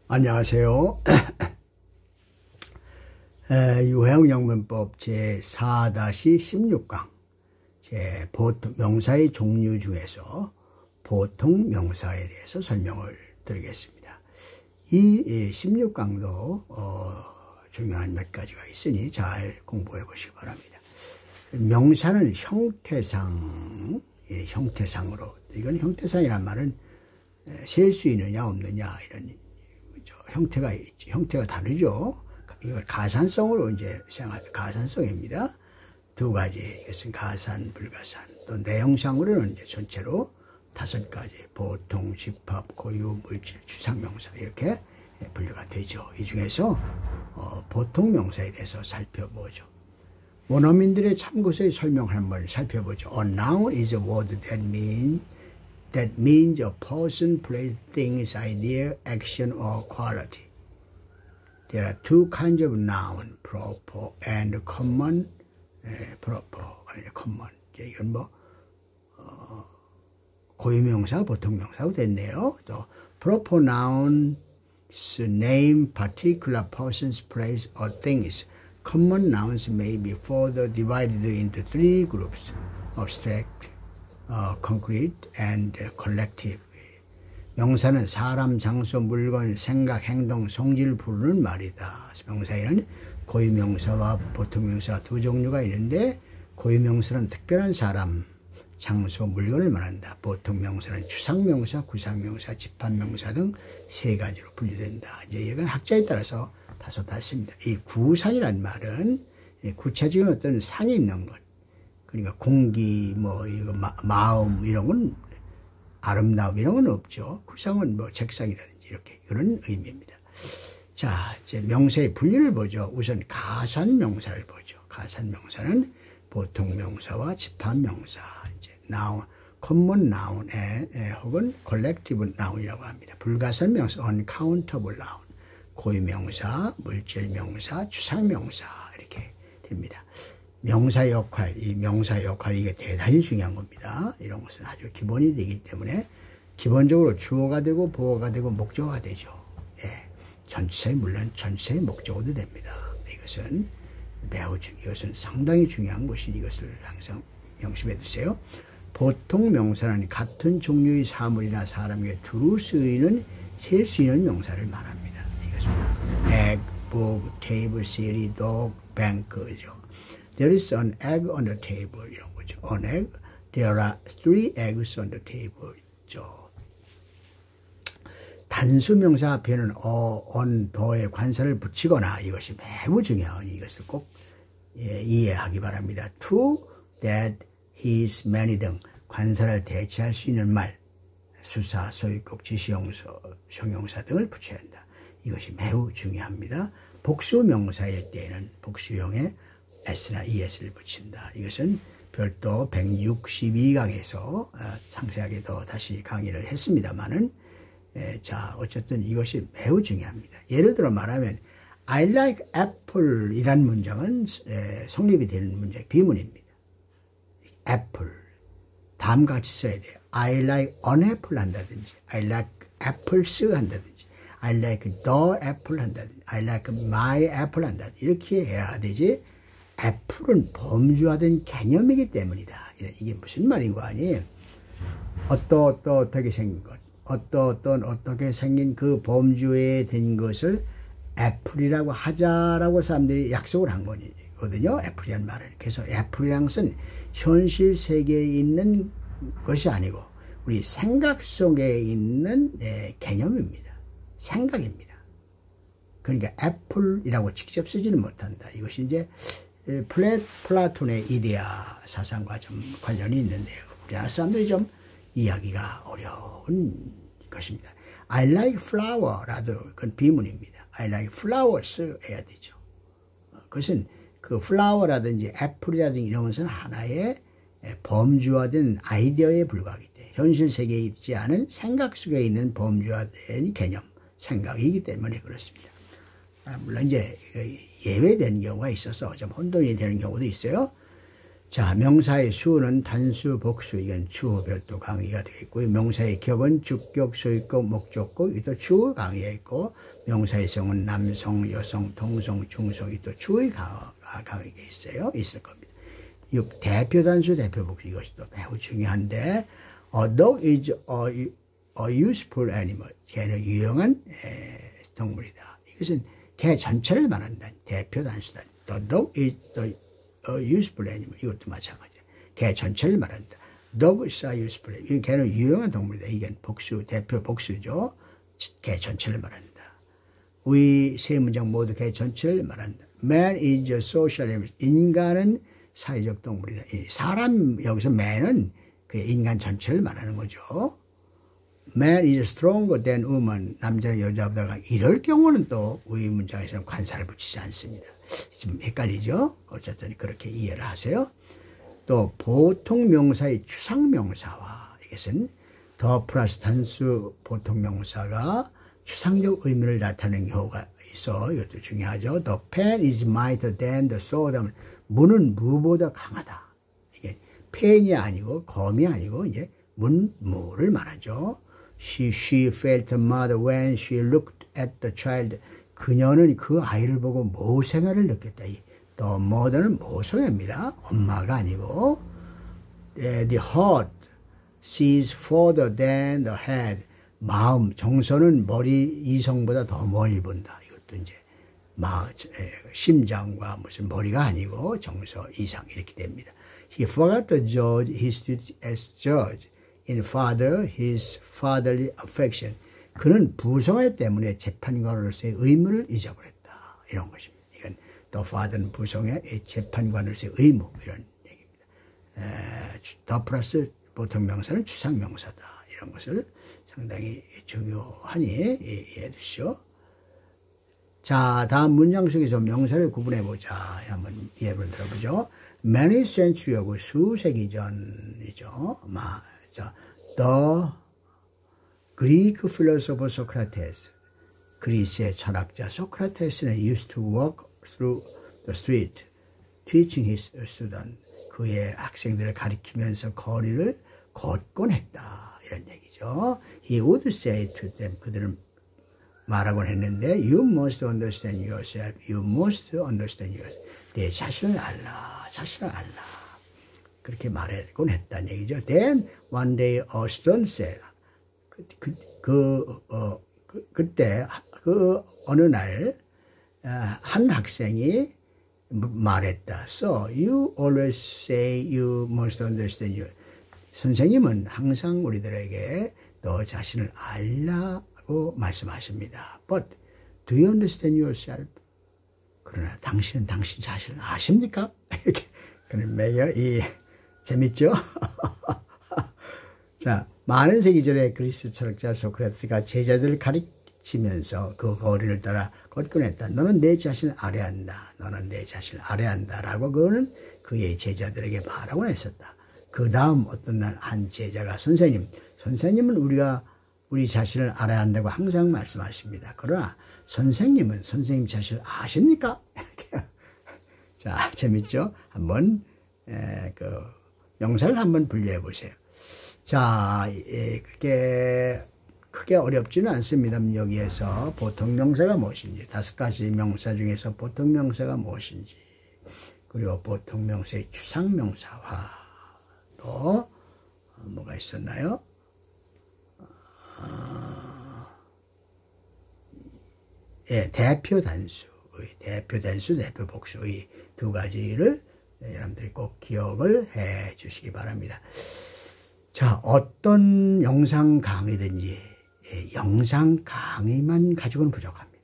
안녕하세요. 유형영문법 제4-16강 보통 명사의 종류 중에서 보통 명사에 대해서 설명을 드리겠습니다. 이 16강도 중요한 몇 가지가 있으니 잘 공부해 보시기 바랍니다. 명사는 형태상으로, 이건 형태상이란 말은 셀 수 있느냐 없느냐 이런 형태가 있지. 형태가 다르죠. 이걸 가산성으로 이제 가산성입니다. 두 가지. 이것은 가산, 불가산. 또 내용상으로는 이제 전체로 5가지. 보통, 집합, 고유, 물질, 추상명사 이렇게 분류가 되죠. 이 중에서 보통 명사에 대해서 살펴보죠. 원어민들의 참고서의 설명 한번 살펴보죠. A noun is a word that means a person, place, things, idea, action, or quality. There are two kinds of noun, proper and common. common. 이건 고유명사, 보통명사가 됐네요. 또 proper nouns name particular persons, place, or things. Common nouns may be further divided into 3 groups: abstract, concrete, and collective. 명사는 사람, 장소, 물건, 생각, 행동, 성질을 부르는 말이다. 명사에는 고유명사와 보통명사 두 종류가 있는데, 고유명사는 특별한 사람, 장소, 물건을 말한다. 보통명사는 추상명사, 구상명사, 집합명사 등 3가지로 분류된다. 이제 이건 학자에 따라서 다소다습니다. 이 구상이란 말은 구체적인 어떤 상이 있는 것, 그러니까 공기, 이거 마음 이런 건, 아름다움 이런 건 없죠. 구상은 책상이라든지 이렇게 그런 의미입니다. 자, 이제 명사의 분류를 보죠. 우선 가산명사를 보죠. 가산명사는 보통명사와 집합명사, 이제 noun, common noun 혹은 collective noun이라고 합니다. 불가산명사, uncountable noun, 고유명사, 물질명사, 추상명사 이렇게 됩니다. 명사의 역할, 이 명사의 역할이 이게 대단히 중요한 겁니다. 이런 것은 아주 기본이 되기 때문에 기본적으로 주어가 되고 보어가 되고 목적어가 되죠. 물론 전체의 목적어도 됩니다. 이것은 이것은 상당히 중요한 것이, 이것을 항상 명심해 두세요. 보통 명사는 같은 종류의 사물이나 사람에게 두루 쓰이는, 셀 수 있는 명사를 말합니다. 이것은 egg, book, table, city, dog, bank죠. There is an egg on the table 이런 거죠. An egg. There are 3 eggs on the table. 단수명사 앞에는 on, 더의 관사를 붙이거나, 이것이 매우 중요한, 이것을 꼭 이해하기 바랍니다. To, that, his, many 등 관사를 대체할 수 있는 말, 수사, 소유격, 지시형사, 형용사 등을 붙여야 한다. 이것이 매우 중요합니다. 복수명사일 때에는 복수형에 s나 es를 붙인다. 이것은 별도 162강에서 상세하게 더 다시 강의를 했습니다만은, 자, 어쨌든 이것이 매우 중요합니다. 예를 들어 말하면 I like apple 이란 문장은 성립이 되는 문장, 비문입니다. apple. 다음과 같이 써야 돼요. I like an apple 한다든지, I like apples 한다든지, I like the apple 한다든지, I like my apple 한다든지, 이렇게 해야 되지. 애플은 범주화된 개념이기 때문이다. 이게 무슨 말인 거 아니에요? 어떻게 생긴 것, 어떻게 생긴 그 범주에 된 것을 애플이라고 하자라고 사람들이 약속을 한 거거든요. 애플이란 말은. 그래서 애플이란 것은 현실 세계에 있는 것이 아니고 우리 생각 속에 있는 개념입니다. 생각입니다. 그러니까 애플이라고 직접 쓰지는 못한다. 이것이 이제 플라톤의 이데아 사상과 좀 관련이 있는데요. 우리나라 사람들이 좀 이해하기가 어려운 것입니다. I like flower라도 그건 비문입니다. I like flowers 해야 되죠. 그것은 그 flower라든지 애플이라든지 이런 것은 하나의 범주화된 아이디어에 불과하기 때문에 현실 세계에 있지 않은 생각 속에 있는 범주화된 개념, 생각이기 때문에 그렇습니다. 물론 이제 예외되는 경우가 있어서 좀 혼돈이 되는 경우도 있어요. 자, 명사의 수는 단수, 복수, 이건 주어 별도 강의가 되겠고요. 명사의 격은 주격, 소유격, 목적격, 이또 주어 강의가 있고, 명사의 성은 남성, 여성, 동성, 중성, 이또 주어의 강의가 있을 겁니다. 이 대표 단수, 대표 복수, 이것이 또 매우 중요한데, A dog is a useful animal. 개는 유용한 동물이다. 이것은 개 전체를 말한다. 대표 단수다. The dog is a useful animal. 이것도 마찬가지야. 개 전체를 말한다. Dog is a useful animal. 개는 유용한 동물이다. 이게 복수, 대표 복수죠. 개 전체를 말한다. 위 세 문장 모두 개 전체를 말한다. Man is a social animal. 인간은 사회적 동물이다. 사람, 여기서 man은 그 인간 전체를 말하는 거죠. Man is stronger than woman. 남자는 여자보다 이럴 경우는 또 위 문장에서는 관사를 붙이지 않습니다. 좀 헷갈리죠? 어쨌든 그렇게 이해를 하세요. 또 보통 명사의 추상 명사와 이것은 더 플러스 단수 보통 명사가 추상적 의미를 나타내는 경우가 있어. 이것도 중요하죠. The pen is mightier than the sword. 문은 무보다 강하다. 이게 펜이 아니고 검이 아니고 이제 무를 말하죠. She felt mad when she looked at the child. 그녀는 그 아이를 보고 모생애를 느꼈다. The mother는 모성애입니다. 엄마가 아니고. The heart sees further than the head. 마음, 정서는 머리 이성보다 더 멀리 본다. 이것도 이제 심장과 무슨 머리가 아니고 정서, 이상 이렇게 됩니다. He forgot to judge his duty as judge. In father, his fatherly affection. 그는 부성애 때문에 재판관으로서의 의무를 잊어버렸다. 이런 것입니다. 이건 더 father는 부성애, 재판관으로서의 의무 이런 얘기입니다. 더 플러스 보통 명사는 추상 명사다. 이런 것을 상당히 중요하니 이해해 주시오. 자, 다음 문장 속에서 명사를 구분해 보자. 한번 예를 들어보죠. Many century하고 수세기 전이죠. The Greek philosopher Socrates, 그리스의 철학자 소크라테스는 used to walk through the street, teaching his students. 그의 학생들을 가리키면서 거리를 걷곤 했다. 이런 얘기죠. He would say to them, 그들은 말하곤 했는데, you must understand yourself, you must understand yourself. 내 자신을 알라, 자신을 알라. 그렇게 말하곤 했다는 얘기죠. Then one day a student said, 그때 어느 날 한 학생이 말했다. So you always say you must understand you. 선생님은 항상 우리들에게 너 자신을 알라고 말씀하십니다. But do you understand yourself? 그러나 당신은 당신 자신을 아십니까? 이렇게 그런 매여 재밌죠? 자, 많은 세기 전에 그리스 철학자 소크라테스가 제자들을 가르치면서 그 거리를 따라 걷곤 했다. 너는 내 자신을 알아야 한다. 너는 내 자신을 알아야 한다. 라고 그는 그의 제자들에게 말하곤 했었다. 그 다음 어떤 날 한 제자가 선생님은 우리가 우리 자신을 알아야 한다고 항상 말씀하십니다. 그러나 선생님은 선생님 자신을 아십니까? 자, 재밌죠? 한번 그 명사를 한번 분류해 보세요. 자, 그렇게 크게 어렵지는 않습니다. 여기에서 보통 명사가 무엇인지, 5가지 명사 중에서 보통 명사가 무엇인지, 그리고 보통 명사의 추상 명사와 또 뭐가 있었나요? 대표 단수, 대표 복수의 2가지를 여러분들이 꼭 기억을 해 주시기 바랍니다. 자, 어떤 영상 강의든지 영상 강의만 가지고는 부족합니다.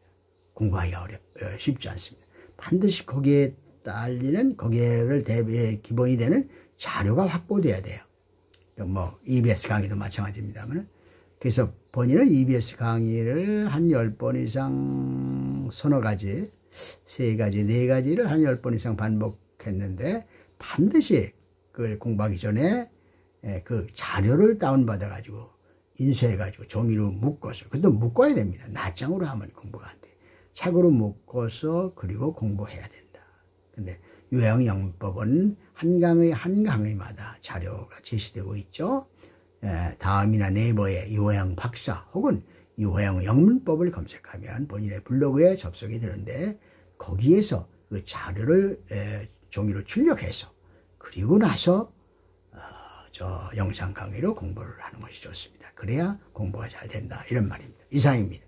공부하기가 쉽지 않습니다. 반드시 거기에 딸리는, 거기에를 기본이 되는 자료가 확보돼야 돼요. 뭐 EBS 강의도 마찬가지입니다만, 그래서 본인은 EBS 강의를 한 10번 이상 서너 가지, 3가지, 4가지를 한 10번 이상 반복했는데, 반드시 그걸 공부하기 전에 그 자료를 다운받아 가지고 인쇄해 가지고 종이로 묶어서, 그것도 묶어야 됩니다. 낱장으로 하면 공부가 안 돼. 책으로 묶어서 그리고 공부해야 된다. 근데 유해영영법은 한 강의마다 자료가 제시되고 있죠. 다음이나 네이버에 유해영 박사 혹은 유해영 영문법을 검색하면 본인의 블로그에 접속이 되는데 거기에서 그 자료를 종이로 출력해서 그리고 나서 저 영상 강의로 공부를 하는 것이 좋습니다. 그래야 공부가 잘 된다 이런 말입니다. 이상입니다.